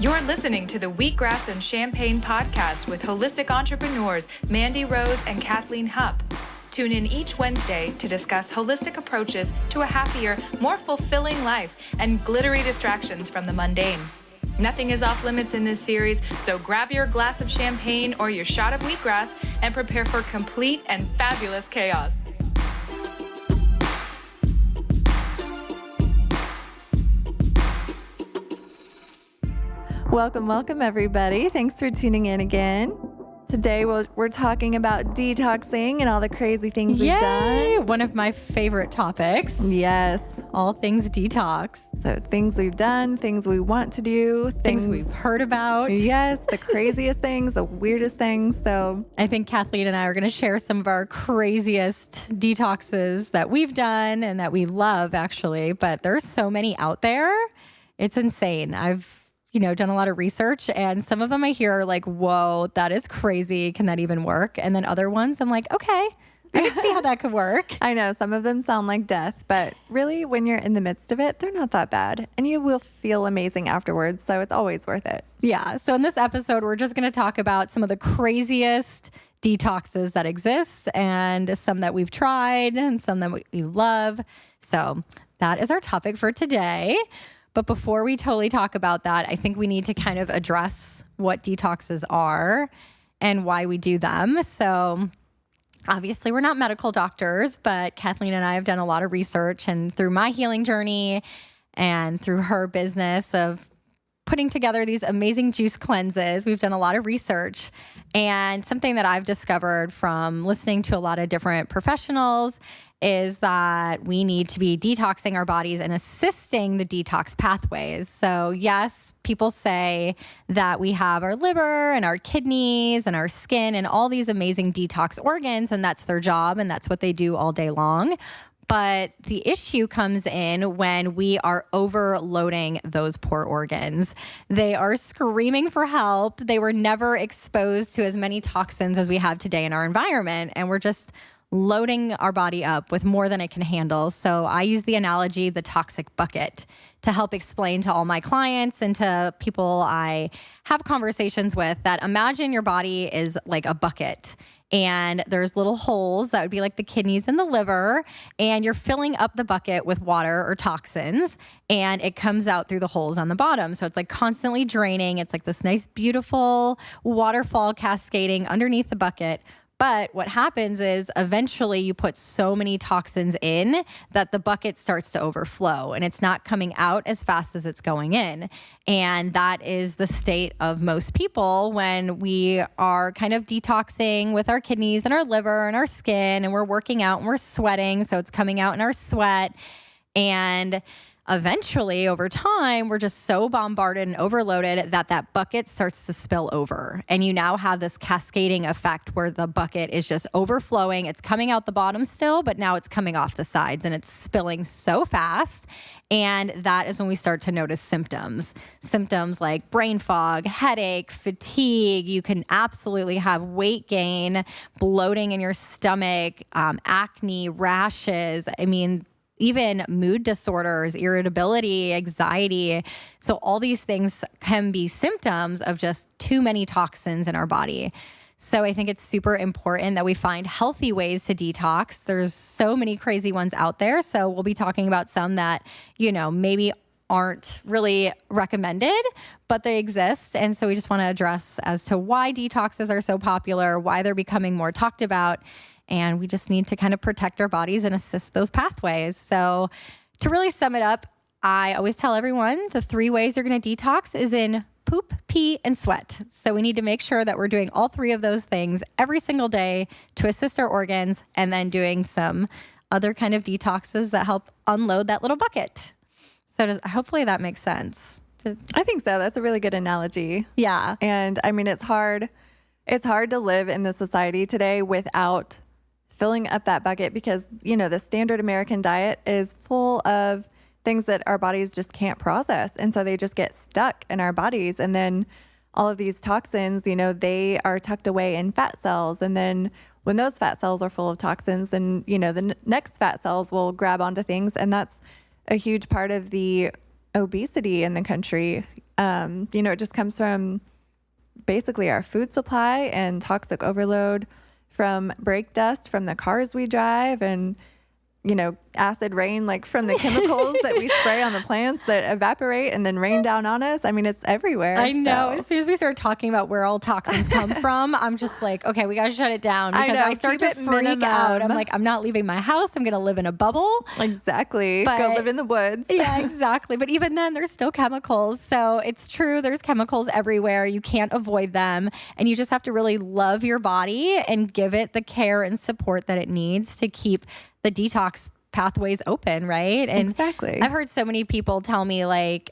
You're listening to the Wheatgrass and Champagne podcast with holistic entrepreneurs Mandi and Kathleen Hupp. Tune in each Wednesday to discuss holistic approaches to a happier, more fulfilling life and glittery distractions from the mundane. Nothing is off limits in this series, so grab your glass of champagne or your shot of wheatgrass and prepare for complete and fabulous chaos. Welcome, everybody. Thanks for tuning in again. Today, we're talking about detoxing and all the crazy things we've done. One of my favorite topics. Yes. All things detox. So things we've done, things we want to do, things we've heard about. Yes, the craziest things, the weirdest things. So I think Kathleen and I are going to share some of our craziest detoxes that we've done and that we love, actually. But there's so many out there. It's insane. I've done a lot of research, and some of them I hear are like, whoa, that is crazy. Can that even work? And then other ones I'm like, okay, I can see how that could work. I know some of them sound like death, but really when you're in the midst of it, they're not that bad, and you will feel amazing afterwards. So it's always worth it. Yeah. So in this episode, we're just going to talk about some of the craziest detoxes that exist, and some that we've tried and some that we love. So that is our topic for today. But before we totally talk about that, I think we need to kind of address what detoxes are and why we do them. So obviously we're not medical doctors, but Kathleen and I have done a lot of research, and through my healing journey and through her business of putting together these amazing juice cleanses, we've done a lot of research. And something that I've discovered from listening to a lot of different professionals is that we need to be detoxing our bodies and assisting the detox pathways. So yes, people say that we have our liver and our kidneys and our skin and all these amazing detox organs, and that's their job and that's what they do all day long. But the issue comes in when we are overloading those poor organs. They are screaming for help. They were never exposed to as many toxins as we have today in our environment, and we're just loading our body up with more than it can handle. So I use the analogy, the toxic bucket, to help explain to all my clients and to people I have conversations with that imagine your body is like a bucket. And there's little holes that would be like the kidneys and the liver, and you're filling up the bucket with water or toxins, and it comes out through the holes on the bottom. So it's like constantly draining. It's like this nice, beautiful waterfall cascading underneath the bucket. But what happens is eventually you put so many toxins in that the bucket starts to overflow, and it's not coming out as fast as it's going in. And that is the state of most people when we are kind of detoxing with our kidneys and our liver and our skin, and we're working out and we're sweating. So it's coming out in our sweat. And eventually, over time, we're just so bombarded and overloaded that that bucket starts to spill over. And you now have this cascading effect where the bucket is just overflowing. It's coming out the bottom still, but now it's coming off the sides, and it's spilling so fast. And that is when we start to notice symptoms. Symptoms like brain fog, headache, fatigue. You can absolutely have weight gain, bloating in your stomach, acne, rashes. I mean, even mood disorders, irritability, anxiety. So all these things can be symptoms of just too many toxins in our body. So I think it's super important that we find healthy ways to detox. There's so many crazy ones out there. So we'll be talking about some that, maybe aren't really recommended, but they exist. And so we just want to address as to why detoxes are so popular, why they're becoming more talked about. And we just need to kind of protect our bodies and assist those pathways. So to really sum it up, I always tell everyone the 3 ways you're going to detox is in poop, pee, and sweat. So we need to make sure that we're doing all 3 of those things every single day to assist our organs, and then doing some other kind of detoxes that help unload that little bucket. So hopefully that makes sense. I think so. That's a really good analogy. Yeah. And I mean, it's hard to live in this society today without filling up that bucket, because, the standard American diet is full of things that our bodies just can't process. And so they just get stuck in our bodies. And then all of these toxins, they are tucked away in fat cells. And then when those fat cells are full of toxins, then, the next fat cells will grab onto things. And that's a huge part of the obesity in the country. It just comes from basically our food supply and toxic overload from brake dust from the cars we drive and acid rain, like from the chemicals that we spray on the plants that evaporate and then rain down on us. I mean, it's everywhere. I know. As soon as we start talking about where all toxins come from, I'm just like, okay, we got to shut it down because I start to freak out. I'm like, I'm not leaving my house. I'm going to live in a bubble. Exactly. Go live in the woods. Yeah, exactly. But even then, there's still chemicals. So it's true. There's chemicals everywhere. You can't avoid them. And you just have to really love your body and give it the care and support that it needs to keep the detox pathways open, right? And exactly. I've heard so many people tell me like,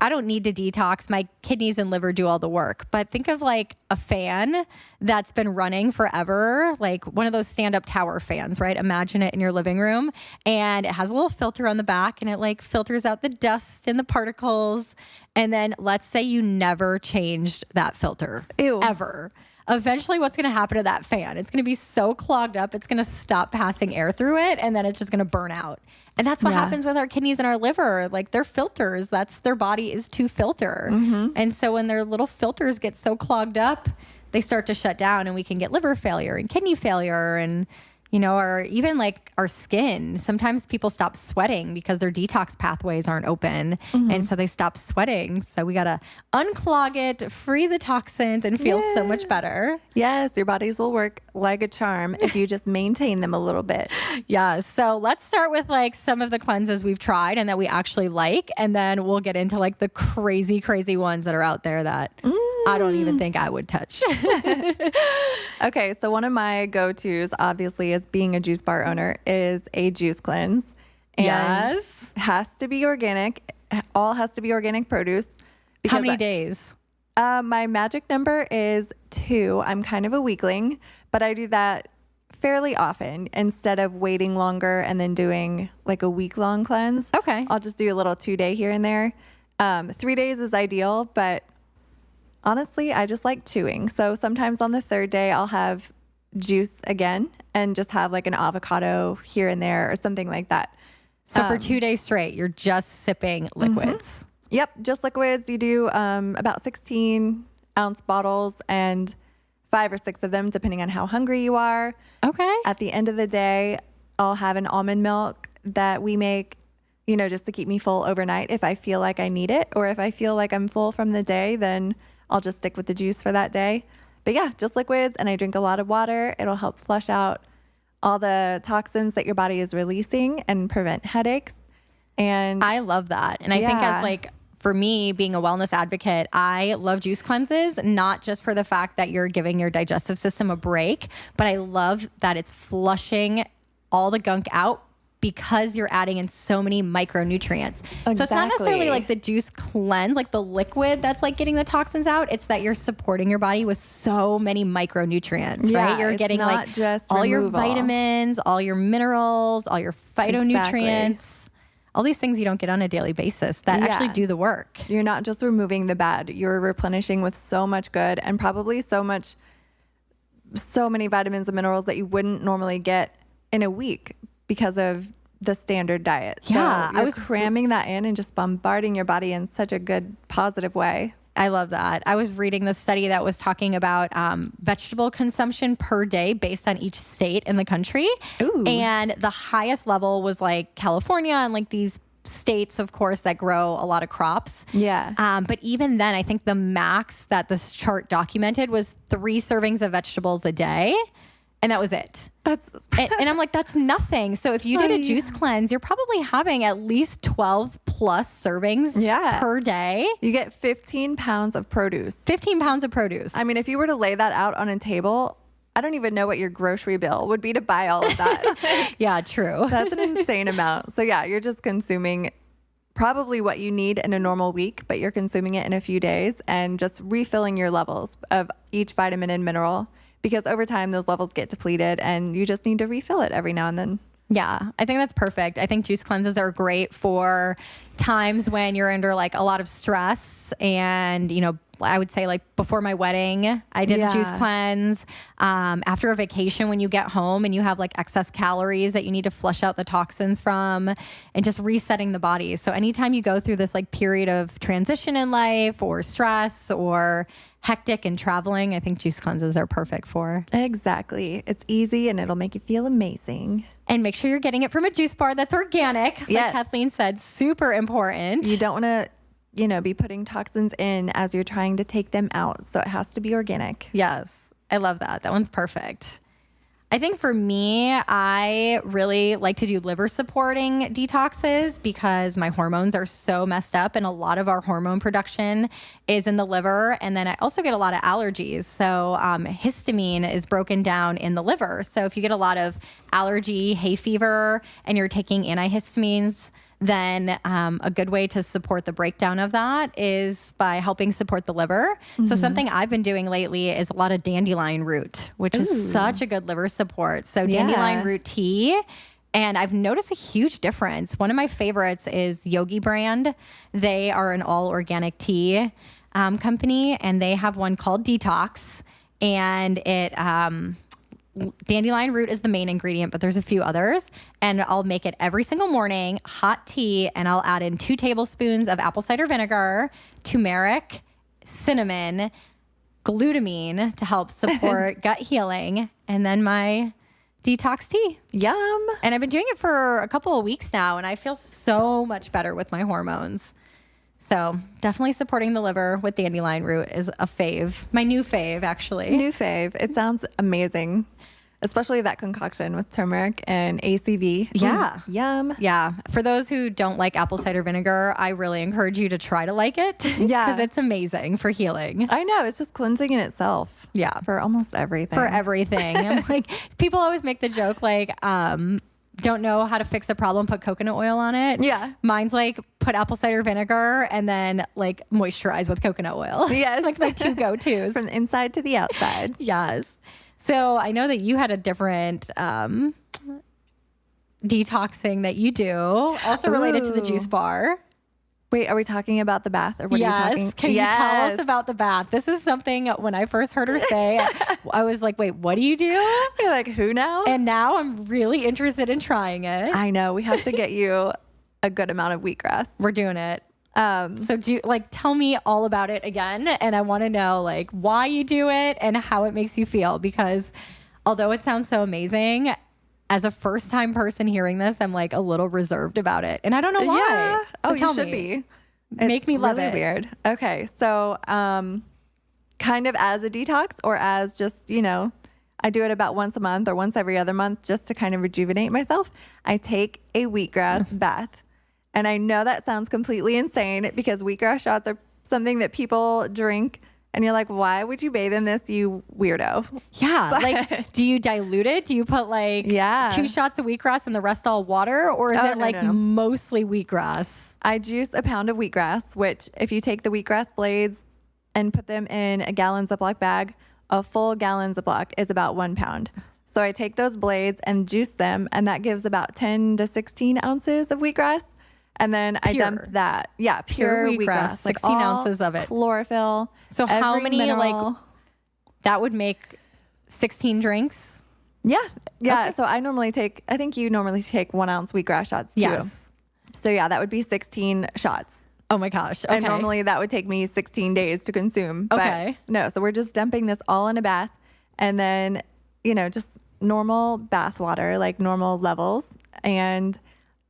I don't need to detox. My kidneys and liver do all the work. But think of like a fan that's been running forever, like one of those stand-up tower fans, right? Imagine it in your living room. And it has a little filter on the back and it like filters out the dust and the particles. And then let's say you never changed that filter. Ew. Ever. Eventually what's going to happen to that fan? It's going to be so clogged up. It's going to stop passing air through it. And then it's just going to burn out. And that's what happens with our kidneys and our liver. Like they're filters. That's their body is to filter. Mm-hmm. And so when their little filters get so clogged up, they start to shut down and we can get liver failure and kidney failure and or even like our skin. Sometimes people stop sweating because their detox pathways aren't open. Mm-hmm. And so they stop sweating. So we got to unclog it, free the toxins and feel so much better. Yes, your bodies will work like a charm if you just maintain them a little bit. Yeah. So let's start with like some of the cleanses we've tried and that we actually like. And then we'll get into like the crazy, crazy ones that are out there that I don't even think I would touch. Okay, so one of my go-tos, obviously, as being a juice bar owner, is a juice cleanse. And yes. Has to be organic. All has to be organic produce. How many days? My magic number is 2. I'm kind of a weakling, but I do that fairly often instead of waiting longer and then doing like a week-long cleanse. Okay. I'll just do a little 2-day here and there. 3 days is ideal, but honestly, I just like chewing. So sometimes on the 3rd day, I'll have juice again and just have like an avocado here and there or something like that. So for 2 days straight, you're just sipping liquids. Mm-hmm. Yep, just liquids. You do about 16-ounce bottles and 5 or 6 of them, depending on how hungry you are. Okay. At the end of the day, I'll have an almond milk that we make, just to keep me full overnight if I feel like I need it. Or if I feel like I'm full from the day, then I'll just stick with the juice for that day. But yeah, just liquids, and I drink a lot of water. It'll help flush out all the toxins that your body is releasing and prevent headaches. And I love that. And I think as like, for me, being a wellness advocate, I love juice cleanses, not just for the fact that you're giving your digestive system a break, but I love that it's flushing all the gunk out because you're adding in so many micronutrients. Exactly. So it's not necessarily like the juice cleanse, like the liquid that's like getting the toxins out. It's that you're supporting your body with so many micronutrients, right? You're getting like just all removal. your vitamins, all your minerals, all your phytonutrients. All these things you don't get on a daily basis that actually do the work. You're not just removing the bad. You're replenishing with so much good and probably so many vitamins and minerals that you wouldn't normally get in a week because of the standard diet. Yeah. So I was cramming that in and just bombarding your body in such a good, positive way. I love that. I was reading this study that was talking about vegetable consumption per day based on each state in the country. Ooh. And the highest level was like California and like these states, of course, that grow a lot of crops. Yeah. But even then, I think the max that this chart documented was 3 servings of vegetables a day. And that was it. And I'm like, that's nothing. So if you did a juice cleanse, you're probably having at least 12 plus servings per day. You get 15 pounds of produce. 15 pounds of produce. I mean, if you were to lay that out on a table, I don't even know what your grocery bill would be to buy all of that. Yeah, true. That's an insane amount. So yeah, you're just consuming probably what you need in a normal week, but you're consuming it in a few days and just refilling your levels of each vitamin and mineral. Because over time, those levels get depleted and you just need to refill it every now and then. Yeah, I think that's perfect. I think juice cleanses are great for times when you're under like a lot of stress and, I would say like before my wedding, I did the juice cleanse. After a vacation, when you get home and you have like excess calories that you need to flush out the toxins from, and just resetting the body. So anytime you go through this like period of transition in life or stress or hectic and traveling, I think juice cleanses are perfect for. Exactly. It's easy and it'll make you feel amazing. And make sure you're getting it from a juice bar that's organic. Like Kathleen said, super important. You don't want to, be putting toxins in as you're trying to take them out. So it has to be organic. Yes. I love that. That one's perfect. I think for me, I really like to do liver supporting detoxes because my hormones are so messed up and a lot of our hormone production is in the liver. And then I also get a lot of allergies. So histamine is broken down in the liver. So if you get a lot of allergy, hay fever, and you're taking antihistamines, then a good way to support the breakdown of that is by helping support the liver. So something I've been doing lately is a lot of dandelion root, which is such a good liver support. So dandelion root tea. And I've noticed a huge difference. One of my favorites is Yogi brand. They are an all organic tea company, and they have one called Detox. And it dandelion root is the main ingredient, but there's a few others. And I'll make it every single morning, hot tea, and I'll add in 2 tablespoons of apple cider vinegar, turmeric, cinnamon, glutamine to help support gut healing, and then my detox tea. Yum. And I've been doing it for a couple of weeks now, and I feel so much better with my hormones. So definitely supporting the liver with dandelion root is a fave. My new fave, actually. New fave. It sounds amazing. Especially that concoction with turmeric and ACV. Yeah. Yum. Yeah. For those who don't like apple cider vinegar, I really encourage you to try to like it. Yeah. Because it's amazing for healing. I know. It's just cleansing in itself. Yeah. For almost everything. For everything. I'm like, people always make the joke like, don't know how to fix a problem, put coconut oil on it. Yeah. Mine's like put apple cider vinegar and then like moisturize with coconut oil. Yes. It's like my 2 go-tos. From the inside to the outside. Yes. So I know that you had a different detoxing that you do, also related to the juice bar. Wait, are we talking about the bath or what yes. are you talking? Can you tell us about the bath? This is something when I first heard her say, I was like, wait, what do you do? You're like, who now? And now I'm really interested in trying it. I know. We have to get you a good amount of wheatgrass. We're doing it. So tell me all about it again. And I want to know like why you do it and how it makes you feel, because although it sounds so amazing, as a first time person hearing this, I'm like a little reserved about it. And I don't know why. Yeah. So you should be. Make me love really it. Weird. Okay. So, kind of as a detox or as just, I do it about once a month or once every other month just to kind of rejuvenate myself. I take a wheatgrass bath. And I know that sounds completely insane because wheatgrass shots are something that people drink. And you're like, why would you bathe in this, you weirdo? Yeah. Like, do you dilute it? Do you put like 2 shots of wheatgrass and the rest all water? Or is it mostly wheatgrass? I juice a pound of wheatgrass, which if you take the wheatgrass blades and put them in a gallon Ziploc bag, a full gallon Ziploc is about 1 pound. So I take those blades and juice them, and that gives about 10 to 16 ounces of wheatgrass. And then I dump that. Yeah, pure wheatgrass. 16 ounces of it. Chlorophyll. So how many, mineral. that would make 16 drinks? Yeah. Yeah. Okay. So I think you normally take 1 ounce wheatgrass shots too. Yes. So yeah, that would be 16 shots. Oh my gosh. Okay. And normally that would take me 16 days to consume. Okay. But no, so we're just dumping this all in a bath and then, just normal bath water, like normal levels. And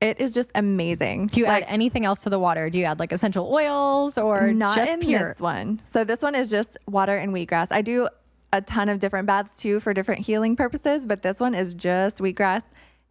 it is just amazing. Do you add anything else to the water? Do you add like essential oils or not just in pure? This one? So this one is just water and wheatgrass. I do a ton of different baths too for different healing purposes, but this one is just wheatgrass.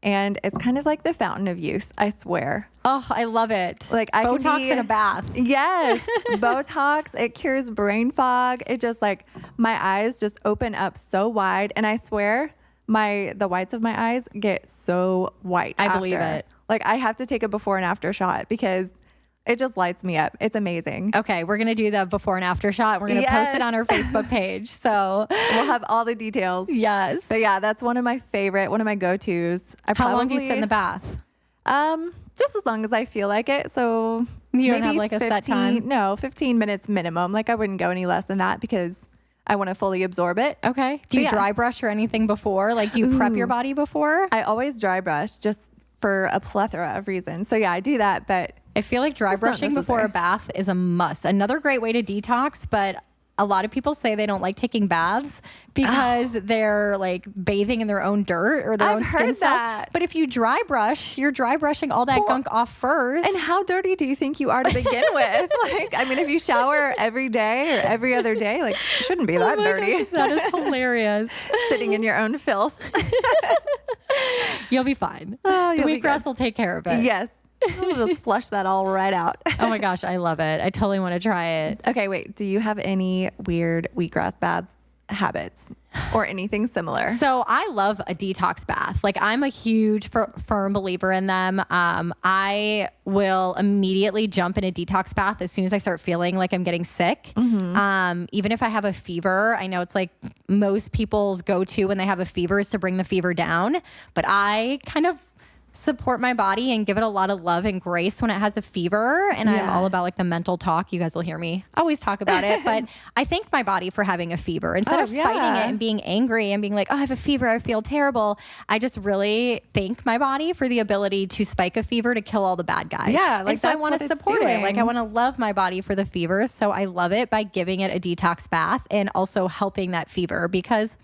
And it's kind of like the fountain of youth, I swear. Oh, I love it. Like I Botox can be, in a bath. Yes. Botox. It cures brain fog. It just like my eyes just open up so wide. And I swear the whites of my eyes get so white. I believe it. Like I have to take a before and after shot because it just lights me up. It's amazing. Okay, we're going to do the before and after shot. We're going to post it on our Facebook page. So we'll have all the details. Yes. But yeah, that's one of my go-tos. How long do you sit in the bath? Just as long as I feel like it. So You don't maybe have like a 15, set time? No, 15 minutes minimum. Like I wouldn't go any less than that because I want to fully absorb it. Okay. Do you Yeah. dry brush or anything before? Like, do you prep your body before? I always dry brush just for a plethora of reasons. So yeah, I do that, but I feel like dry It's not brushing before a necessary. bath is a must. Another great way to detox, but a lot of people say they don't like taking baths because they're like bathing in their own dirt or their I've own skin heard cells. that. But if you dry brush, you're dry brushing all that gunk off first. and how dirty do you think you are to begin with? Like, I mean, if you shower every day or every other day, like, it shouldn't be that Oh my dirty. gosh, that is hilarious. Sitting in your own filth. You'll be fine. Oh, The you'll be wheatgrass good. will take care of it. Yes. We'll just flush that all right out. Oh my gosh, I love it. I totally want to try it. Okay, wait. Do you have any weird wheatgrass bath habits or anything similar? So I love a detox bath. Like I'm a huge firm believer in them. I will immediately jump in a detox bath as soon as I start feeling like I'm getting sick. Even if I have a fever, I know it's like most people's go-to when they have a fever is to bring the fever down, but I kind of support my body and give it a lot of love and grace when it has a fever. And I'm Yeah. all about like the mental talk. You guys will hear me always talk about it, but I thank my body for having a fever instead of fighting it and being angry and being like, oh, I have a fever, I feel terrible. I just really thank my body for the ability to spike a fever to kill all the bad guys. Yeah, like and so I that's want what to it's support it. Like I doing. want to love my body for the fever. So I love it by giving it a detox bath and also helping that fever because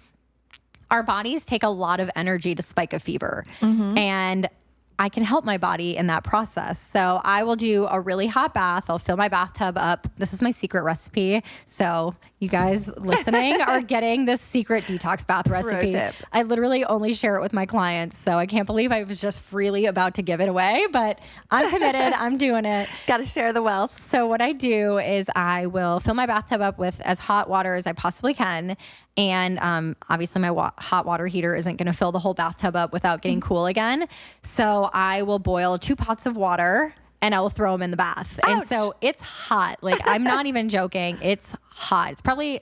our bodies take a lot of energy to spike a fever. And I can help my body in that process. So I will do a really hot bath. I'll fill my bathtub up. This is my secret recipe. So you guys listening are getting this secret detox bath recipe. tip. I literally only share it with my clients. So I can't believe I was just freely about to give it away, but I'm committed. I'm doing it. Got to share the wealth. So what I do is I will fill my bathtub up with as hot water as I possibly can. And obviously my hot water heater isn't going to fill the whole bathtub up without getting cool again. So I will boil 2 pots of water and I will throw them in the bath. And so it's hot. Like I'm not even joking. It's hot. It's probably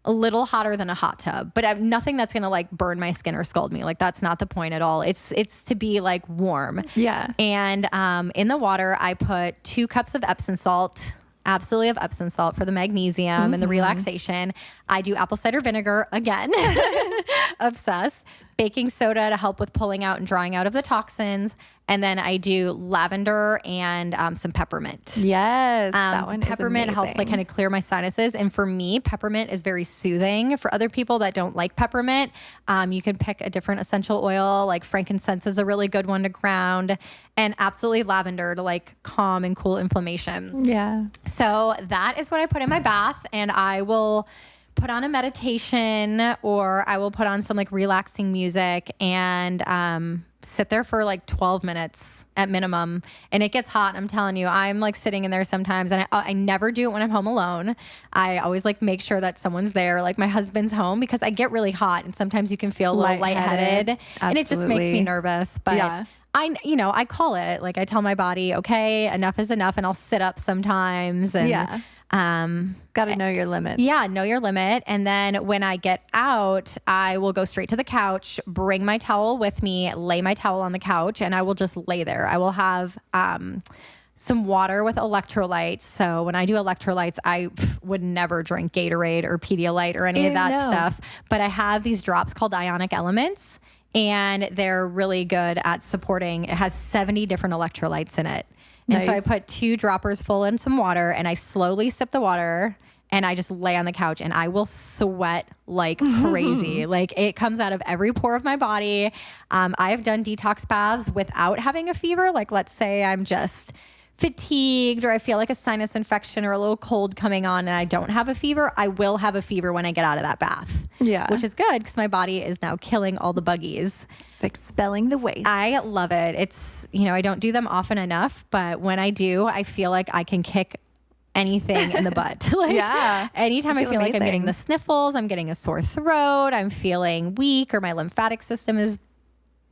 a little hotter than a hot tub, but I've nothing that's going to like burn my skin or scald me. Like that's not the point at all. It's to be like warm. Yeah. And in the water, I put 2 cups of Epsom salt. Absolutely have Epsom salt for the magnesium and the relaxation. I do apple cider vinegar again. Obsessed. Baking soda to help with pulling out and drying out of the toxins. And then I do lavender and some peppermint. Yes. That one Peppermint is helps like kind of clear my sinuses. And for me, peppermint is very soothing. For other people that don't like peppermint, you can pick a different essential oil. Like frankincense is a really good one to ground, and absolutely lavender to like calm and cool inflammation. Yeah. So that is what I put in my bath, and I will put on a meditation or I will put on some like relaxing music and sit there for like 12 minutes at minimum. And it gets hot. I'm telling you, I'm like sitting in there sometimes, and I never do it when I'm home alone. I always like make sure that someone's there, like my husband's home, because I get really hot and sometimes you can feel a little lightheaded and it just makes me Absolutely. nervous. But Yeah. I call it, like I tell my body, okay, enough is enough. And I'll sit up sometimes and, Yeah. Got to know your limits. yeah, know your limit. And then when I get out, I will go straight to the couch, bring my towel with me, lay my towel on the couch, and I will just lay there. I will have some water with electrolytes. So when I do electrolytes, I would never drink Gatorade or Pedialyte or any of that no. stuff. But I have these drops called Ionic Elements, and they're really good at supporting. It has 70 different electrolytes in it. And so I Nice. put 2 droppers full in some water, and I slowly sip the water, and I just lay on the couch, and I will sweat like crazy. Like it comes out of every pore of my body. I have done detox baths without having a fever. Like let's say I'm just fatigued or I feel like a sinus infection or a little cold coming on and I don't have a fever. I will have a fever when I get out of that bath. Yeah. Which is good because my body is now killing all the buggies. It's expelling the waste. I love it. It's, I don't do them often enough, but when I do, I feel like I can kick anything in the butt. Like Yeah. anytime I You feel feel like I'm getting amazing. the sniffles, I'm getting a sore throat, I'm feeling weak, or my lymphatic system is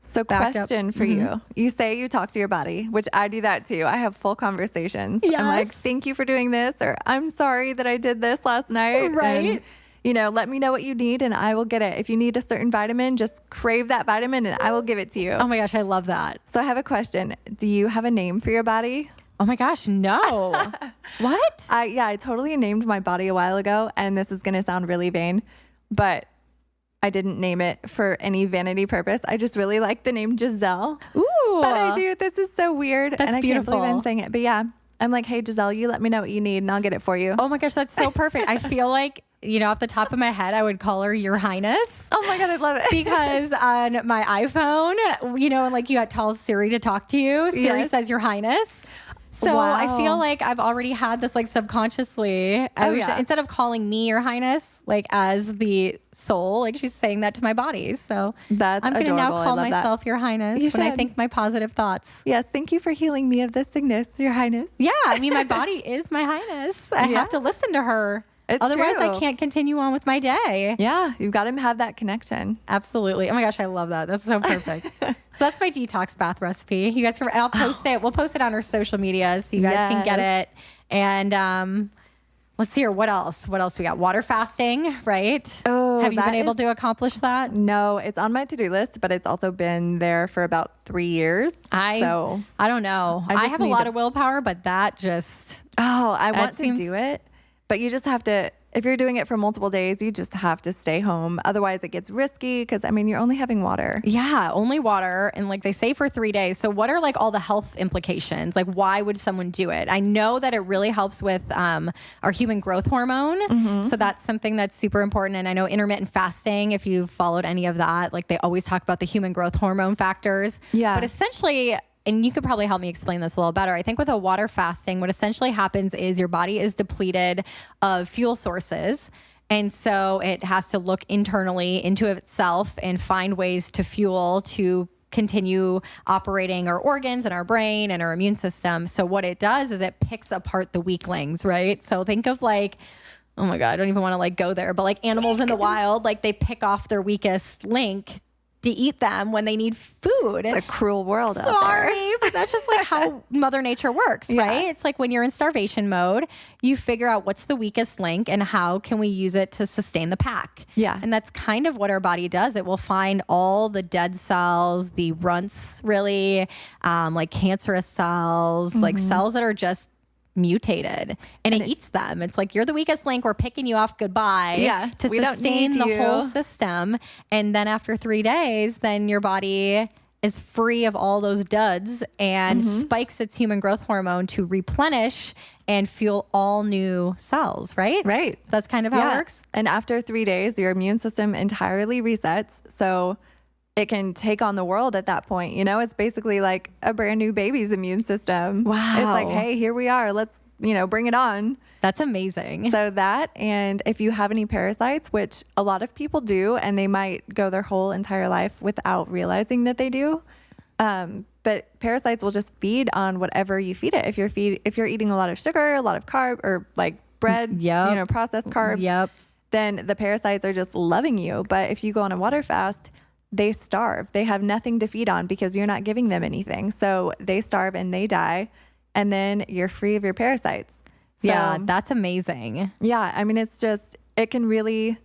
So backed up. question for you. You say you talk to your body, which I do that too. I have full conversations. I'm like, Yes. thank you for doing this, or I'm sorry that I did this last night. Right. And let me know what you need and I will get it. If you need a certain vitamin, just crave that vitamin and I will give it to you. Oh my gosh, I love that. So I have a question. Do you have a name for your body? Oh my gosh, no. What? I totally named my body a while ago, and this is going to sound really vain, but I didn't name it for any vanity purpose. I just really like the name Giselle. Ooh. But I do. This is so weird. That's and I beautiful. can't believe I'm saying it. But yeah, I'm like, hey, Giselle, you let me know what you need and I'll get it for you. Oh my gosh, that's so perfect. I feel like, off the top of my head, I would call her Your Highness. Oh my God, I love it. Because on my iPhone, and like you had to tell Siri to talk to you, Siri says Your Highness. So Wow. I feel like I've already had this like subconsciously. Instead of calling me Your Highness, like as the soul, like she's saying that to my body. So That's I'm going to now adorable. I call love myself Your Highness You when I should. think my positive thoughts. Yes, thank you for healing me of this sickness, Your Highness. Yeah, I mean, my body is my highness. I have to listen to her. It's Otherwise, true. I can't continue on with my day. Yeah, you've got to have that connection. Absolutely. Oh my gosh, I love that. That's so perfect. So that's my detox bath recipe. You guys can, I'll post it. We'll post it on our social media so you guys can get it. And let's see here. What else? What else we got? Water fasting, right? Oh, have you that been able is- to accomplish that? No, it's on my to-do list, but it's also been there for about 3 years. I don't know. I I just have a need lot to- of willpower, but that just I want to seems- do it, but you just have to, if you're doing it for multiple days, you just have to stay home. Otherwise it gets risky because you're only having water. Yeah, only water. And like they say for 3 days. So what are like all the health implications? Like why would someone do it? I know that it really helps with our human growth hormone. So that's something that's super important. And I know intermittent fasting, if you've followed any of that, like they always talk about the human growth hormone factors. Yeah. But essentially, and you could probably help me explain this a little better. I think with a water fasting, what essentially happens is your body is depleted of fuel sources. And so it has to look internally into itself and find ways to fuel to continue operating our organs and our brain and our immune system. So what it does is it picks apart the weaklings, right? So think of like, oh my God, I don't even want to like go there, but like animals in the wild, like they pick off their weakest link to eat them when they need food. It's a cruel world out there. Sorry, but that's just like how Mother Nature works, right? It's like when you're in starvation mode, you figure out what's the weakest link and how can we use it to sustain the pack. Yeah. And that's kind of what our body does. It will find all the dead cells, the runts really, like cancerous cells, like cells that are just mutated, and it eats them. It's like, you're the weakest link, we're picking you off, goodbye, to we don't sustain need the you. whole system. And then after 3 days, then your body is free of all those duds and spikes its human growth hormone to replenish and fuel all new cells, right? Right. That's kind of how it works. And after 3 days, your immune system entirely resets. So it can take on the world at that point. It's basically like a brand new baby's immune system. Wow. It's like, hey, here we are. Let's, bring it on. That's amazing. So that, and if you have any parasites, which a lot of people do, and they might go their whole entire life without realizing that they do. But parasites will just feed on whatever you feed it. If you're eating a lot of sugar, a lot of carb, or like bread, processed carbs, then the parasites are just loving you. But if you go on a water fast, they starve. They have nothing to feed on because you're not giving them anything. So they starve and they die, and then you're free of your parasites. So, yeah, that's amazing. yeah, it's just, it can really,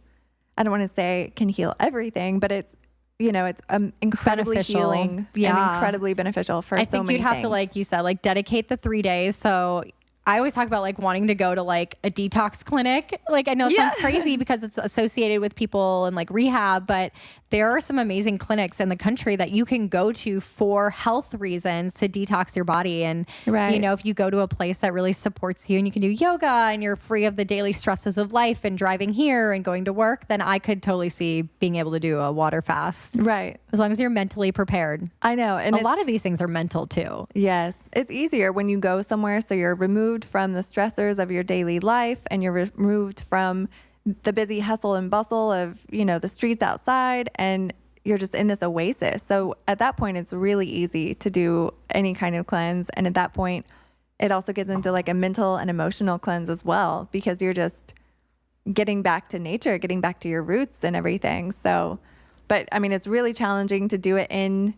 I don't want to say it can heal everything, but it's, it's incredibly Beneficial. healing and incredibly beneficial for I so think many you'd have things. to, like you said, like dedicate the 3 days. So I always talk about like wanting to go to like a detox clinic. Like I know it sounds crazy because it's associated with people and like rehab, but there are some amazing clinics in the country that you can go to for health reasons to detox your body. And, if you go to a place that really supports you and you can do yoga and you're free of the daily stresses of life and driving here and going to work, then I could totally see being able to do a water fast. Right. As long as you're mentally prepared. I know. And A lot of these things are mental too. yes, it's easier when you go somewhere. So you're removed from the stressors of your daily life and you're removed from the busy hustle and bustle of, the streets outside, and you're just in this oasis. So at that point, it's really easy to do any kind of cleanse. And at that point, it also gets into like a mental and emotional cleanse as well, because you're just getting back to nature, getting back to your roots and everything. So, but it's really challenging to do it in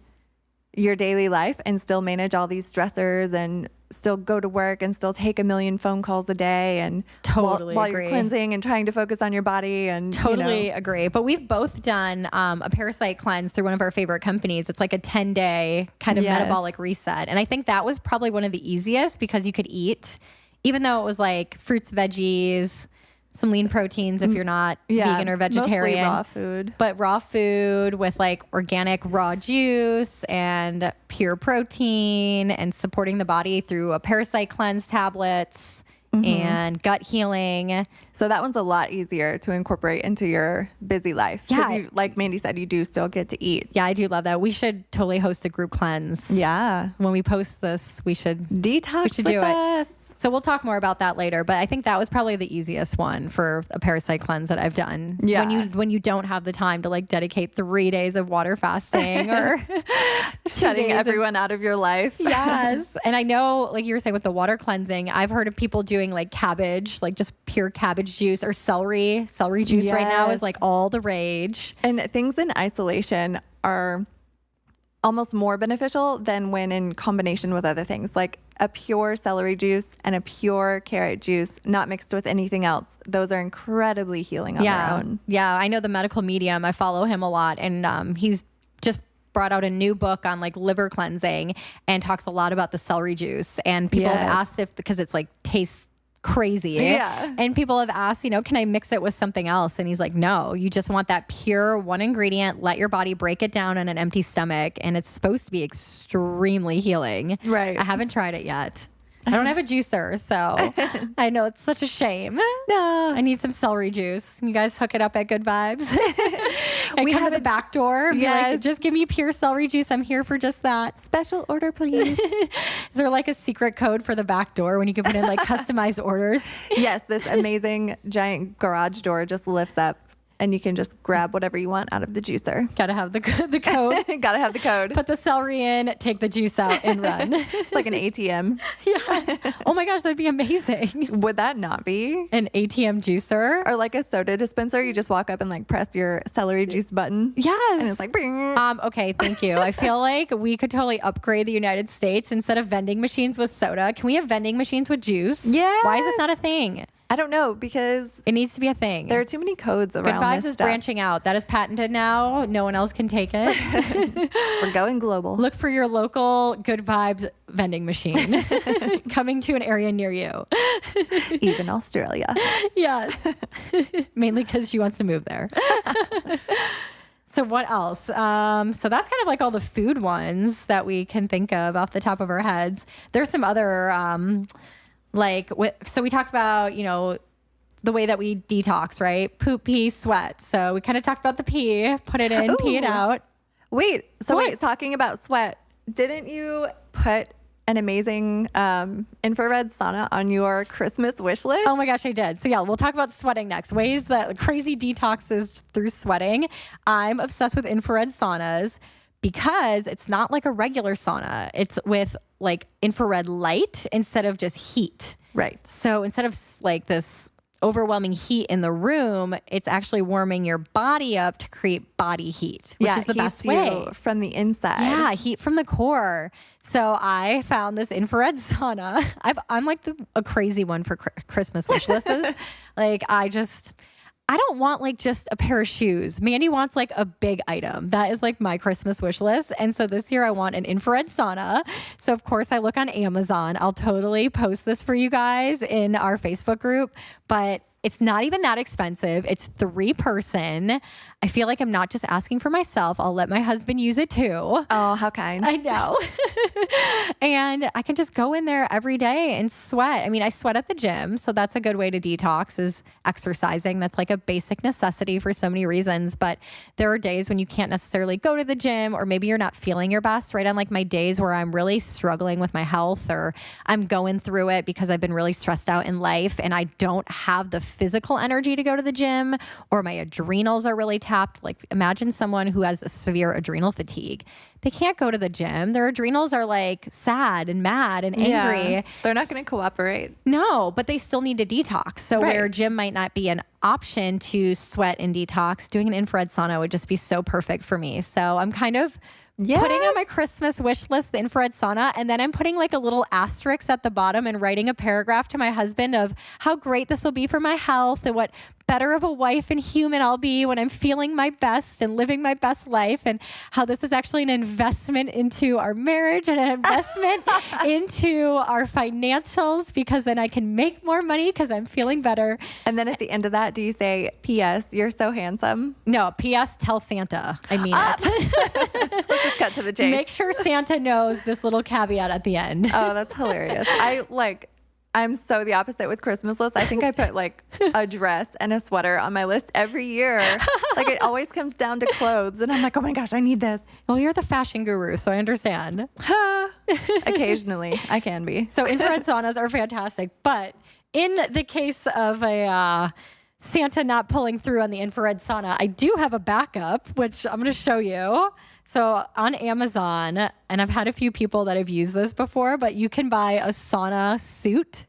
your daily life and still manage all these stressors and still go to work and still take a million phone calls a day and Totally while agree. you're cleansing and trying to focus on your body and Totally agree. But we've both done a parasite cleanse through one of our favorite companies. It's like a 10-day kind of Yes. metabolic reset. And I think that was probably one of the easiest because you could eat, even though it was like fruits, veggies, some lean proteins if you're not vegan or vegetarian. Mostly raw food. But raw food with like organic raw juice and pure protein and supporting the body through a parasite cleanse tablets and gut healing. So that one's a lot easier to incorporate into your busy life. Yeah. You, like Mandy said, you do still get to eat. Yeah, I do love that. We should totally host a group cleanse. Yeah. When we post this, we should Detox we should with do it. us. So we'll talk more about that later, but I think that was probably the easiest one for a parasite cleanse that I've done. Yeah. When you don't have the time to like dedicate 3 days of water fasting or Shutting everyone out of your life. Yes. And I know, like you were saying with the water cleansing, I've heard of people doing like cabbage, like just pure cabbage juice or celery. Celery juice right now is Yes. like all the rage. And things in isolation are almost more beneficial than when in combination with other things, like a pure celery juice and a pure carrot juice, not mixed with anything else. Those are incredibly healing on their own. Yeah. I know the medical medium. I follow him a lot. And he's just brought out a new book on like liver cleansing and talks a lot about the celery juice. And people have asked if, because it's like tastes crazy. Yeah. And people have asked, can I mix it with something else? And he's like, no, you just want that pure one ingredient. Let your body break it down on an empty stomach. And it's supposed to be extremely healing. Right. I haven't tried it yet. I don't have a juicer, so I know it's such a shame. No. I need some celery juice. You guys hook it up at Good Vibes. And We come to have the a- back door. And be like, Yes. just give me pure celery juice. I'm here for just that. Special order, please. Is there like a secret code for the back door when you can put in like customized orders? Yes, this amazing giant garage door just lifts up and you can just grab whatever you want out of the juicer. Gotta have the code. Gotta have the code. Put the celery in, take the juice out, and run. It's like an ATM. Yes. Oh my gosh, that'd be amazing. Would that not be? An ATM juicer. Or like a soda dispenser, you just walk up and like press your celery juice button. Yes. And it's like, bing. Okay, thank you. I feel like we could totally upgrade the United States. Instead of vending machines with soda, can we have vending machines with juice? Yes. Why is this not a thing? I don't know, because It needs to be a thing. there are too many codes Good around Vibes this is stuff. branching out. That is patented now. No one else can take it. We're going global. Look for your local Good Vibes vending machine coming to an area near you. Even Australia. Yes. Mainly because she wants to move there. So what else? So that's kind of like all the food ones that we can think of off the top of our heads. There's some other, so we talked about, the way that we detox, right? Poop, pee, sweat. So we kind of talked about the pee, put it in, pee it Ooh. out. Wait, What? talking about sweat, didn't you put an amazing infrared sauna on your Christmas wish list? Oh my gosh, I did. So yeah, we'll talk about sweating next. Ways that crazy detoxes through sweating. I'm obsessed with infrared saunas because it's not like a regular sauna. It's with like infrared light instead of just heat. Right. So instead of like this overwhelming heat in the room, it's actually warming your body up to create body heat, which is the it best heats you way. from the inside. Yeah, heat from the core. So I found this infrared sauna. I'm like a crazy one for Christmas wish lists. Like I don't want like just a pair of shoes. Mandy wants like a big item. That is like my Christmas wish list. And so this year I want an infrared sauna. So of course I look on Amazon. I'll totally post this for you guys in our Facebook group, but it's not even that expensive. It's 3-person. I feel like I'm not just asking for myself. I'll let my husband use it too. Oh, how kind. I know. And I can just go in there every day and sweat. I mean, I sweat at the gym. So that's a good way to detox is exercising. That's like a basic necessity for so many reasons. But there are days when you can't necessarily go to the gym or maybe you're not feeling your best, right? On like my days where I'm really struggling with my health or I'm going through it because I've been really stressed out in life and I don't have the physical energy to go to the gym or my adrenals are really tapped. Like imagine someone who has a severe adrenal fatigue. They can't go to the gym. Their adrenals are like sad and mad and angry. Yeah. They're not going to cooperate. No, but they still need to detox. So Right. where gym might not be an option to sweat and detox, doing an infrared sauna would just be so perfect for me. So I'm kind of Yes. putting on my Christmas wish list the infrared sauna, and then I'm putting like a little asterisk at the bottom and writing a paragraph to my husband of how great this will be for my health and what better of a wife and human I'll be when I'm feeling my best and living my best life, and how this is actually an investment into our marriage and an investment into our financials, because then I can make more money because I'm feeling better. And then at the end of that, do you say, P.S. You're so handsome? No, P.S. Tell Santa I mean it. Let's just cut to the chase. Make sure Santa knows this little caveat at the end. Oh, that's hilarious. I'm so the opposite with Christmas lists. I think I put like a dress and a sweater on my list every year. Like it always comes down to clothes. And I'm like, oh my gosh, I need this. Well, you're the fashion guru, so I understand. Occasionally, I can be. So infrared saunas are fantastic. But in the case of a Santa not pulling through on the infrared sauna, I do have a backup, which I'm going to show you. So on Amazon, and I've had a few people that have used this before, but you can buy a sauna suit.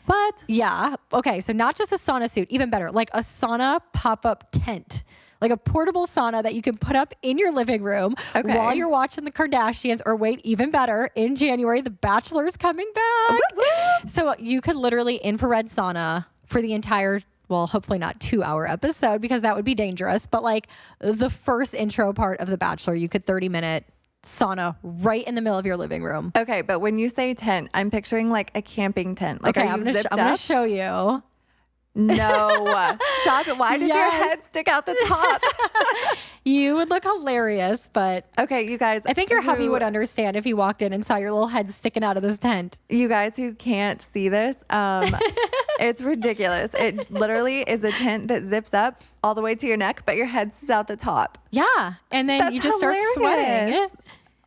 What? Yeah. Okay. So not just a sauna suit, even better, like a sauna pop-up tent, like a portable sauna that you can put up in your living room while you're watching the Kardashians, or wait, even better, in January, The Bachelor's coming back. So you could literally infrared sauna for the entire, well, hopefully not 2-hour episode, because that would be dangerous. But like the first intro part of The Bachelor, you could 30-minute sauna right in the middle of your living room. Okay, but when you say tent, I'm picturing like a camping tent. Like, Okay, are I'm you going zipped to up? show you. No. Stop it. Why does your Yes. head stick out the top? You would look hilarious, but Okay, you guys. I think your hubby would understand if he walked in and saw your little head sticking out of this tent. You guys who can't see this, it's ridiculous. It literally is a tent that zips up all the way to your neck, but your head's out the top. Yeah. And then That's you just start hilarious. sweating.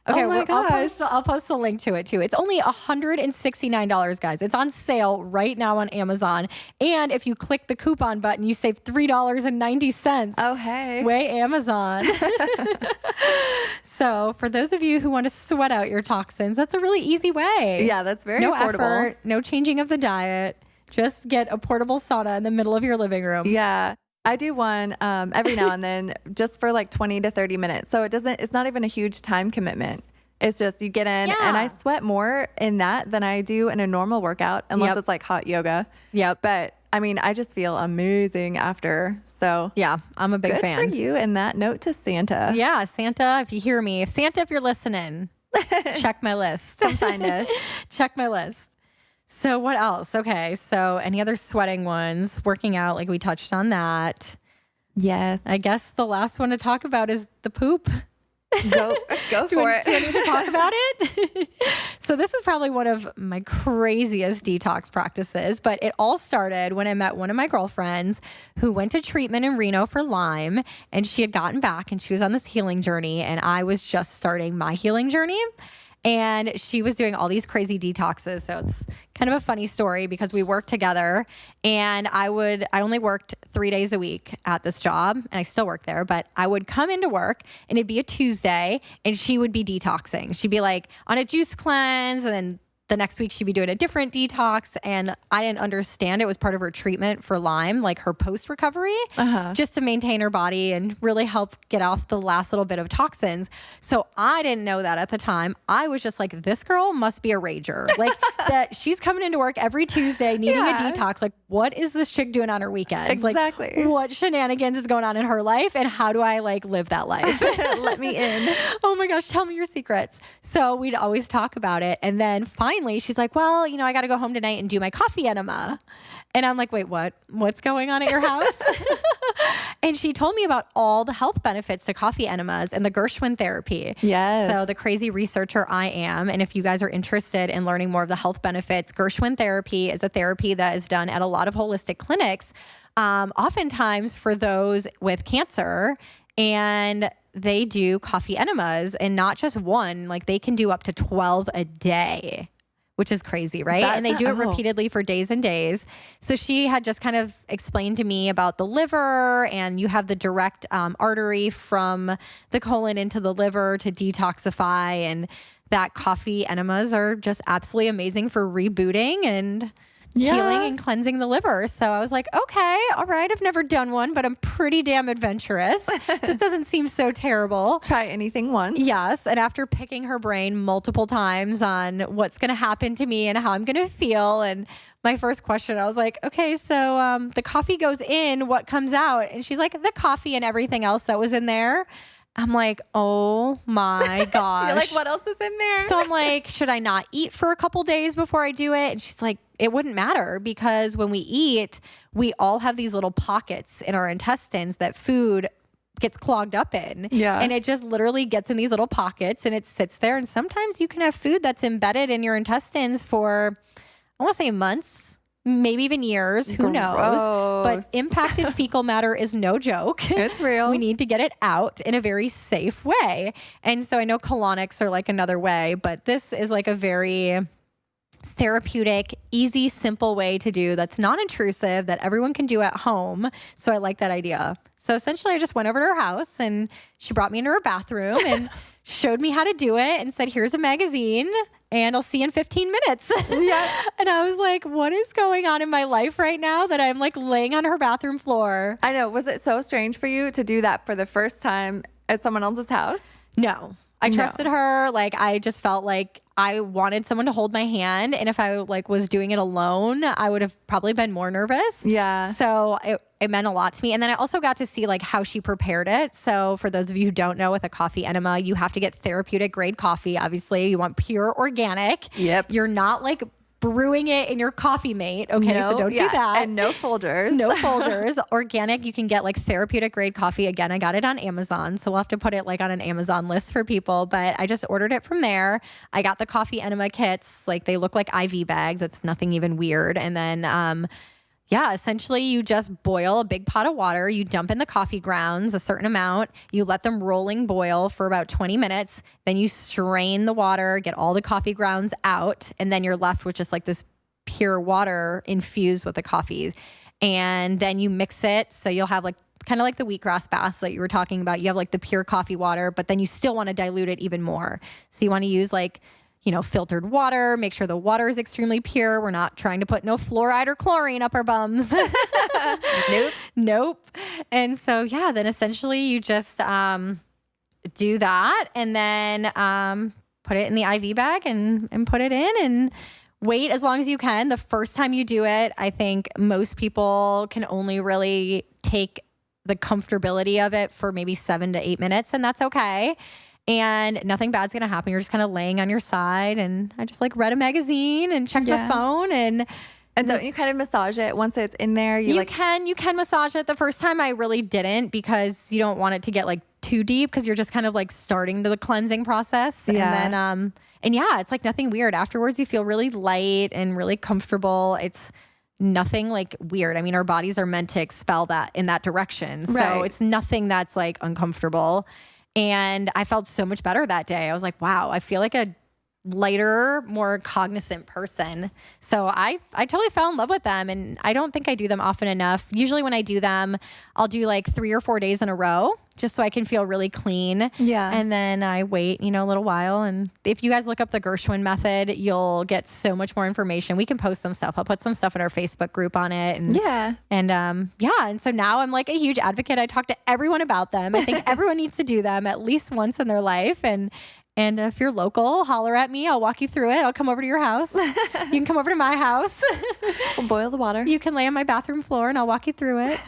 Okay, Oh my I'll post the link to it too. It's only $169, guys. It's on sale right now on Amazon. And if you click the coupon button, you save $3.90. Oh, hey. Way Amazon. So for those of you who want to sweat out your toxins, that's a really easy way. Yeah, that's very no affordable. effort, no changing of the diet. Just get a portable sauna in the middle of your living room. Yeah. I do one every now and then just for like 20 to 30 minutes. So it's not even a huge time commitment. It's just you get in and I sweat more in that than I do in a normal workout, unless it's like hot yoga. Yep. But I mean, I just feel amazing after. So Yeah, I'm a big good fan. for you. And that note to Santa. Yeah, Santa, if you hear me, if you're listening, check my list. Come find us. Check my list. So what else? Okay, so any other sweating ones? Working out, like we touched on that. Yes. I guess the last one to talk about is the poop. Go for it. Do I need to talk about it? So this is probably one of my craziest detox practices, but it all started when I met one of my girlfriends who went to treatment in Reno for Lyme, and she had gotten back and she was on this healing journey, and I was just starting my healing journey. And she was doing all these crazy detoxes. So it's kind of a funny story because we worked together, and I only worked 3 days a week at this job, and I still work there, but I would come into work and it'd be a Tuesday and she would be detoxing. She'd be like on a juice cleanse, and then the next week she'd be doing a different detox, and I didn't understand it was part of her treatment for Lyme, like her post-recovery, just to maintain her body and really help get off the last little bit of toxins. So I didn't know that at the time. I was just like, this girl must be a rager. Like that she's coming into work every Tuesday needing a detox. Like, what is this chick doing on her weekends? Exactly. Like, what shenanigans is going on in her life, and how do I like live that life? Let me in. Oh my gosh, tell me your secrets. So we'd always talk about it. And then finally she's like, well, I got to go home tonight and do my coffee enema. And I'm like, wait, what? What's going on at your house? And she told me about all the health benefits to coffee enemas and the Gershwin therapy. Yes. So the crazy researcher I am. And if you guys are interested in learning more of the health benefits, Gershwin therapy is a therapy that is done at a lot of holistic clinics, oftentimes for those with cancer. And they do coffee enemas, and not just one, like they can do up to 12 a day, which is crazy, right? And they do it repeatedly for days and days. So she had just kind of explained to me about the liver, and you have the direct artery from the colon into the liver to detoxify, and that coffee enemas are just absolutely amazing for rebooting and healing and cleansing the liver. So I was like, okay, all right. I've never done one, but I'm pretty damn adventurous. This doesn't seem so terrible. Try anything once. Yes. And after picking her brain multiple times on what's going to happen to me and how I'm going to feel, and my first question, I was like, okay, so the coffee goes in, what comes out? And she's like, the coffee and everything else that was in there. I'm like, oh my gosh. You're like, what else is in there? So I'm like, should I not eat for a couple days before I do it? And she's like, it wouldn't matter, because when we eat, we all have these little pockets in our intestines that food gets clogged up in. Yeah. And it just literally gets in these little pockets and it sits there. And sometimes you can have food that's embedded in your intestines for, I want to say months, maybe even years, who knows? But impacted fecal matter is no joke. It's real. We need to get it out in a very safe way. And so I know colonics are like another way, but this is like a very therapeutic, easy, simple way to do that's non-intrusive, that everyone can do at home. So I like that idea. So essentially I just went over to her house and she brought me into her bathroom and showed me how to do it and said, here's a magazine and I'll see you in 15 minutes. Yeah. And I was like, what is going on in my life right now that I'm like laying on her bathroom floor? I know. Was it so strange for you to do that for the first time at someone else's house? No. I trusted her. Like, I just felt like I wanted someone to hold my hand. And if I like was doing it alone, I would have probably been more nervous. Yeah. So it meant a lot to me. And then I also got to see like how she prepared it. So for those of you who don't know, with a coffee enema, you have to get therapeutic grade coffee. Obviously, you want pure organic. Yep. You're not like brewing it in your coffee mate. Okay. No, So don't do that. And no folders. No folders. Organic, you can get like therapeutic grade coffee. Again, I got it on Amazon. So we'll have to put it like on an Amazon list for people. But I just ordered it from there. I got the coffee enema kits. Like, they look like IV bags. It's nothing even weird. And then, yeah, essentially you just boil a big pot of water. You dump in the coffee grounds, a certain amount. You let them rolling boil for about 20 minutes. Then you strain the water, get all the coffee grounds out. And then you're left with just like this pure water infused with the coffee. And then you mix it. So you'll have like kind of like the wheatgrass baths that you were talking about. You have like the pure coffee water, but then you still want to dilute it even more. So you want to use like, you know, filtered water, make sure the water is extremely pure. We're not trying to put no fluoride or chlorine up our bums. Nope. And so, yeah, then essentially you just do that and then put it in the IV bag and put it in and wait as long as you can. The first time you do it, I think most people can only really take the comfortability of it for maybe 7 to 8 minutes, and that's okay. And nothing bad's going to happen. You're just kind of laying on your side. And I just like read a magazine and checked my phone. And don't you kind of massage it once it's in there? You can massage it. The first time I really didn't, because you don't want it to get like too deep, because you're just kind of like starting the cleansing process. Yeah. And then, and yeah, it's like nothing weird. Afterwards, you feel really light and really comfortable. It's nothing like weird. I mean, our bodies are meant to expel that in that direction. So it's nothing that's like uncomfortable. And I felt so much better that day. I was like, wow, I feel like a lighter, more cognizant person. So I totally fell in love with them. And I don't think I do them often enough. Usually when I do them, I'll do like 3 or 4 days in a row, just so I can feel really clean. Yeah. And then I wait, a little while. And if you guys look up the Gershwin method, you'll get so much more information. We can post some stuff. I'll put some stuff in our Facebook group on it. And And so now I'm like a huge advocate. I talk to everyone about them. I think everyone needs to do them at least once in their life. And if you're local, holler at me. I'll walk you through it. I'll come over to your house. You can come over to my house. We'll boil the water. You can lay on my bathroom floor and I'll walk you through it.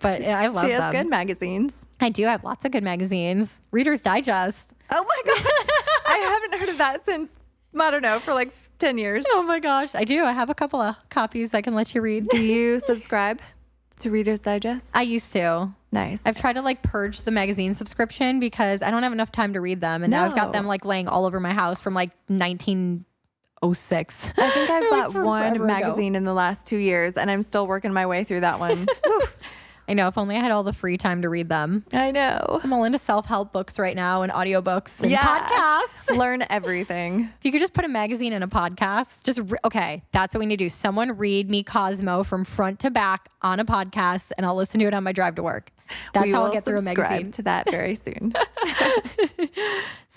But I love them. She has good magazines. I do. I have lots of good magazines. Reader's Digest. Oh my gosh. I haven't heard of that since, I don't know, for like 10 years. Oh my gosh. I do. I have a couple of copies I can let you read. Do you subscribe to Reader's Digest? I used to. Nice. I've tried to like purge the magazine subscription because I don't have enough time to read them. And now I've got them like laying all over my house from like 1906. I think I've bought one forever magazine in the last 2 years and I'm still working my way through that one. I know. If only I had all the free time to read them. I know. I'm all into self-help books right now and audiobooks and podcasts. Learn everything. If you could just put a magazine in a podcast, okay, that's what we need to do. Someone read me Cosmo from front to back on a podcast and I'll listen to it on my drive to work. That's how I'll get through a magazine. To that very soon.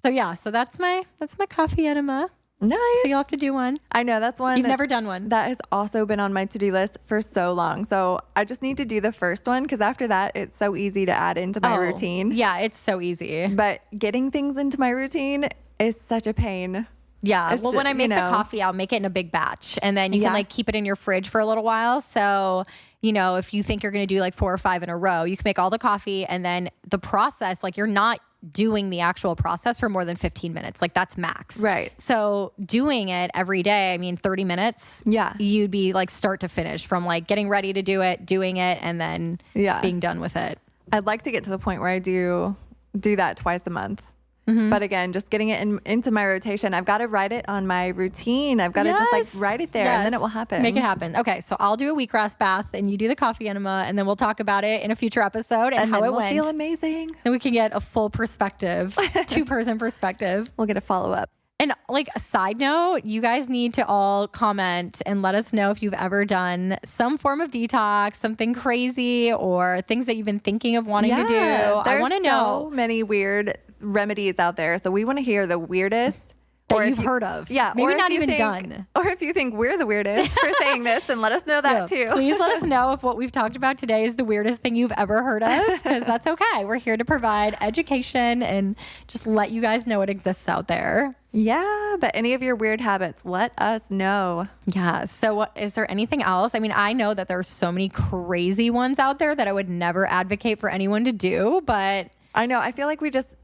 So that's my coffee enema. Nice. So you'll have to do one. I know that's one. You've never done one. That has also been on my to-do list for so long. So I just need to do the first one because after that, it's so easy to add into my routine. Yeah, it's so easy. But getting things into my routine is such a pain. Yeah. It's Well, when I make the coffee, I'll make it in a big batch and then you can like keep it in your fridge for a little while. So, you know, if you think you're going to do like 4 or 5 in a row, you can make all the coffee and then the process, like you're not doing the actual process for more than 15 minutes. Like that's max. Right. So doing it every day, I mean, 30 minutes. Yeah. You'd be like start to finish from like getting ready to do it, doing it, and then being done with it. I'd like to get to the point where I do that twice a month. But again, just getting it into my rotation. I've got to write it on my routine. I've got to just like write it there and then it will happen. Make it happen. Okay. So I'll do a wheatgrass bath and you do the coffee enema and then we'll talk about it in a future episode and how it went. Feel amazing. Then we can get a full perspective, 2-person perspective. We'll get a follow-up. And like a side note, you guys need to all comment and let us know if you've ever done some form of detox, something crazy or things that you've been thinking of wanting to do. I want to know. So many weird remedies out there. So we want to hear the weirdest that you've heard of. Yeah. Maybe not even done. Or if you think we're the weirdest for saying this, then let us know that too. Please let us know if what we've talked about today is the weirdest thing you've ever heard of, because that's okay. We're here to provide education and just let you guys know it exists out there. Yeah, but any of your weird habits, let us know. Yeah. So is there anything else? I mean, I know that there are so many crazy ones out there that I would never advocate for anyone to do, but I know. I feel like we just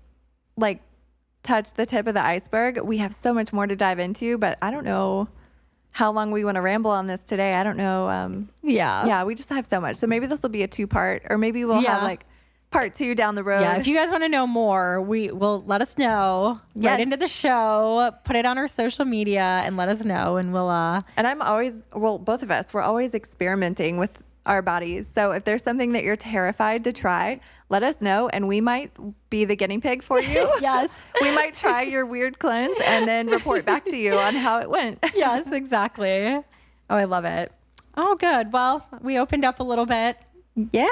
like touch the tip of the iceberg. We have so much more to dive into, but I don't know how long we want to ramble on this today. I don't know. Yeah, we just have so much. So maybe this will be a 2-part, or maybe we'll have like part 2 down the road. Yeah, if you guys want to know more, we will let us know. Right into the show, put it on our social media and let us know and we'll And I'm always, well, both of us, we're always experimenting with our bodies. So if there's something that you're terrified to try, let us know and we might be the guinea pig for you. Yes. We might try your weird cleanse and then report back to you on how it went. Yes, exactly. Oh, I love it. Oh, good. Well, we opened up a little bit. Yeah.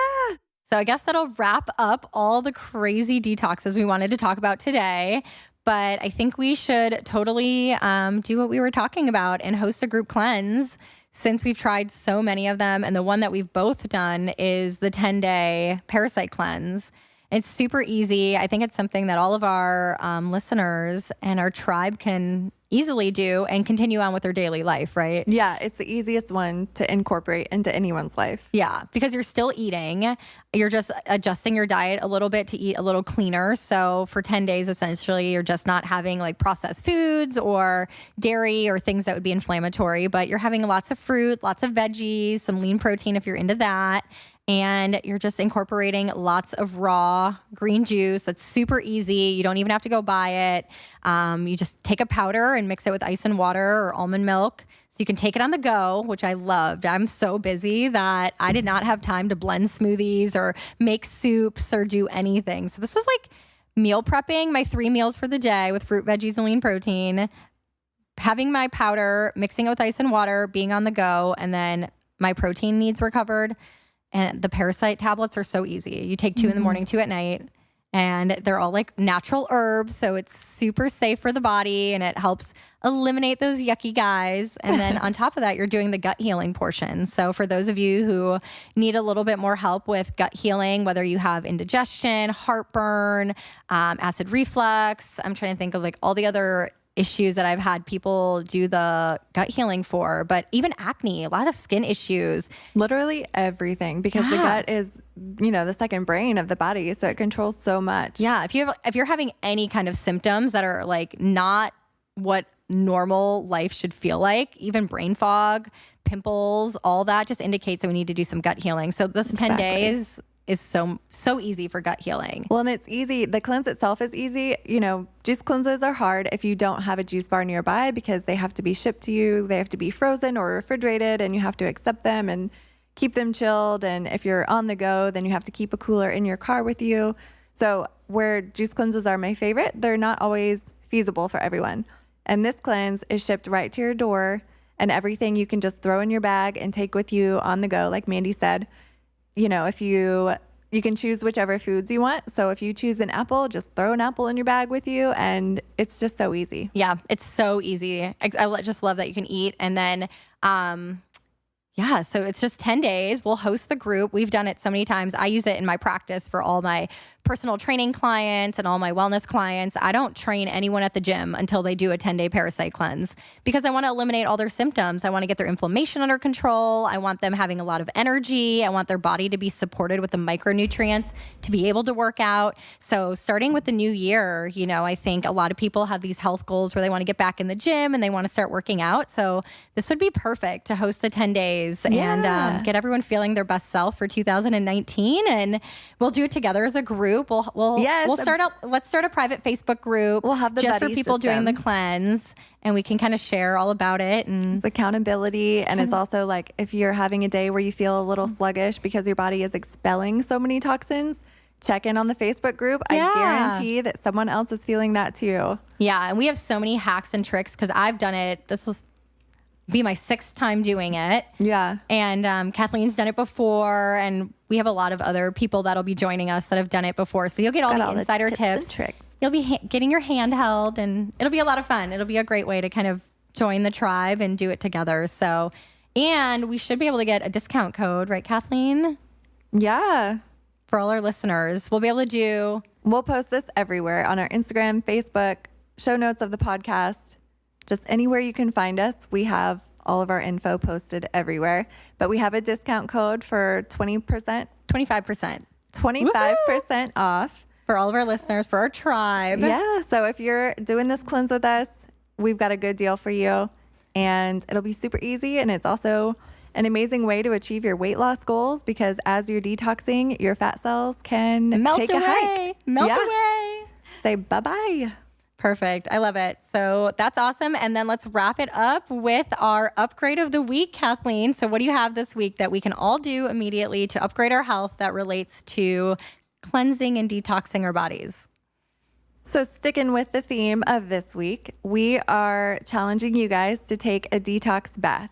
So I guess that'll wrap up all the crazy detoxes we wanted to talk about today. But I think we should totally do what we were talking about and host a group cleanse since we've tried so many of them. And the one that we've both done is the 10-day parasite cleanse. It's super easy. I think it's something that all of our listeners and our tribe can easily do and continue on with their daily life, right? Yeah, it's the easiest one to incorporate into anyone's life. Yeah, because you're still eating. You're just adjusting your diet a little bit to eat a little cleaner. So for 10 days, essentially, you're just not having like processed foods or dairy or things that would be inflammatory, but you're having lots of fruit, lots of veggies, some lean protein if you're into that. And you're just incorporating lots of raw green juice. That's super easy. You don't even have to go buy it. You just take a powder and mix it with ice and water or almond milk. So you can take it on the go, which I loved. I'm so busy that I did not have time to blend smoothies or make soups or do anything. So this was like meal prepping my 3 meals for the day with fruit, veggies, and lean protein, having my powder, mixing it with ice and water, being on the go, and then my protein needs were covered. And the parasite tablets are so easy. You take 2 in the morning, 2 at night, and they're all like natural herbs. So it's super safe for the body and it helps eliminate those yucky guys. And then on top of that, you're doing the gut healing portion. So for those of you who need a little bit more help with gut healing, whether you have indigestion, heartburn, acid reflux, I'm trying to think of like all the other issues that I've had people do the gut healing for, but even acne, a lot of skin issues. Literally everything, because the gut is, you know, the second brain of the body. So it controls so much. Yeah. If you're having any kind of symptoms that are like not what normal life should feel like, even brain fog, pimples, all that just indicates that we need to do some gut healing. So this 10 days is so easy for gut healing. Well, and it's easy. The cleanse itself is easy. You know, juice cleanses are hard if you don't have a juice bar nearby because they have to be shipped to you. They have to be frozen or refrigerated and you have to accept them and keep them chilled. And if you're on the go, then you have to keep a cooler in your car with you. So where juice cleanses are my favorite, they're not always feasible for everyone. And this cleanse is shipped right to your door and everything you can just throw in your bag and take with you on the go, like Mandi said. You know, if you You can choose whichever foods you want. So if you choose an apple, just throw an apple in your bag with you, and it's just so easy. Yeah, it's so easy. Just love that you can eat. And then, so it's just 10 days. We'll host the group. We've done it so many times. I use it in my practice for all my personal training clients and all my wellness clients. I don't train anyone at the gym until they do a 10-day parasite cleanse because I want to eliminate all their symptoms. I want to get their inflammation under control. I want them having a lot of energy. I want their body to be supported with the micronutrients to be able to work out. So starting with the new year, I think a lot of people have these health goals where they want to get back in the gym and they want to start working out. So this would be perfect to host the 10 days and get everyone feeling their best self for 2019. And we'll do it together as a group. Let's start a private Facebook group. We'll have the just for buddy people system. doing the cleanse, and we can kind of share all about it. And it's accountability, and it's also like if you're having a day where you feel a little sluggish because your body is expelling so many toxins, check in on the Facebook group. Yeah. I guarantee that someone else is feeling that too. Yeah, and we have so many hacks and tricks because I've done it. This will be my 6th time doing it. Yeah. And Kathleen's done it before, and we have a lot of other people that'll be joining us that have done it before. So you'll get all the insider tips and tricks. You'll be getting your hand held, and it'll be a lot of fun. It'll be a great way to kind of join the tribe and do it together. So, and we should be able to get a discount code, right, Kathleen? Yeah. For all our listeners, we'll be able to We'll post this everywhere on our Instagram, Facebook, show notes of the podcast. Just anywhere you can find us, we have all of our info posted everywhere. But we have a discount code for 20%, 25%. 25% off. For all of our listeners, for our tribe. Yeah. So if you're doing this cleanse with us, we've got a good deal for you. And it'll be super easy. And it's also an amazing way to achieve your weight loss goals because as you're detoxing, your fat cells can take a hike. Melt away. Say bye-bye. Perfect. I love it. So that's awesome. And then let's wrap it up with our upgrade of the week, Kathleen. So what do you have this week that we can all do immediately to upgrade our health that relates to cleansing and detoxing our bodies? So sticking with the theme of this week, we are challenging you guys to take a detox bath.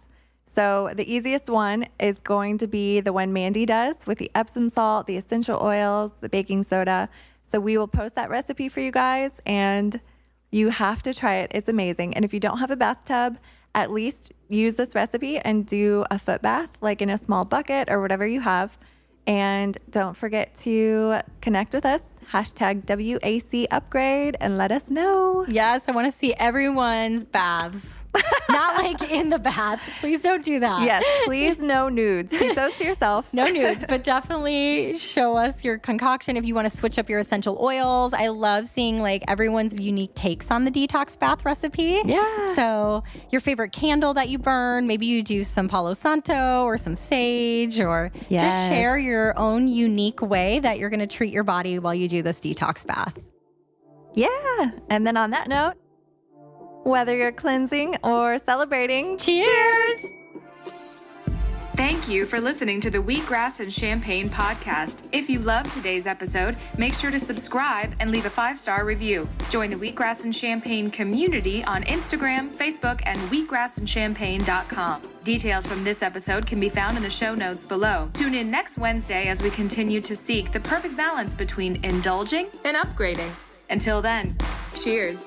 So the easiest one is going to be the one Mandi does with the Epsom salt, the essential oils, the baking soda. So we will post that recipe for you guys, and you have to try it. It's amazing. And if you don't have a bathtub, at least use this recipe and do a foot bath, like in a small bucket or whatever you have. And don't forget to connect with us, #WAC upgrade, and let us know. Yes, I want to see everyone's baths. Not like in the bath. Please don't do that. Yes, please no nudes. Keep those to yourself. No nudes, but definitely show us your concoction if you want to switch up your essential oils. I love seeing like everyone's unique takes on the detox bath recipe. Yeah. So your favorite candle that you burn, maybe you do some Palo Santo or some sage, or just share your own unique way that you're going to treat your body while you do this detox bath. Yeah. And then on that note, whether you're cleansing or celebrating, cheers! Thank you for listening to the Wheatgrass and Champagne podcast. If you loved today's episode, make sure to subscribe and leave a 5-star review. Join the Wheatgrass and Champagne community on Instagram, Facebook, and wheatgrassandchampagne.com. Details from this episode can be found in the show notes below. Tune in next Wednesday as we continue to seek the perfect balance between indulging and upgrading. Until then, cheers.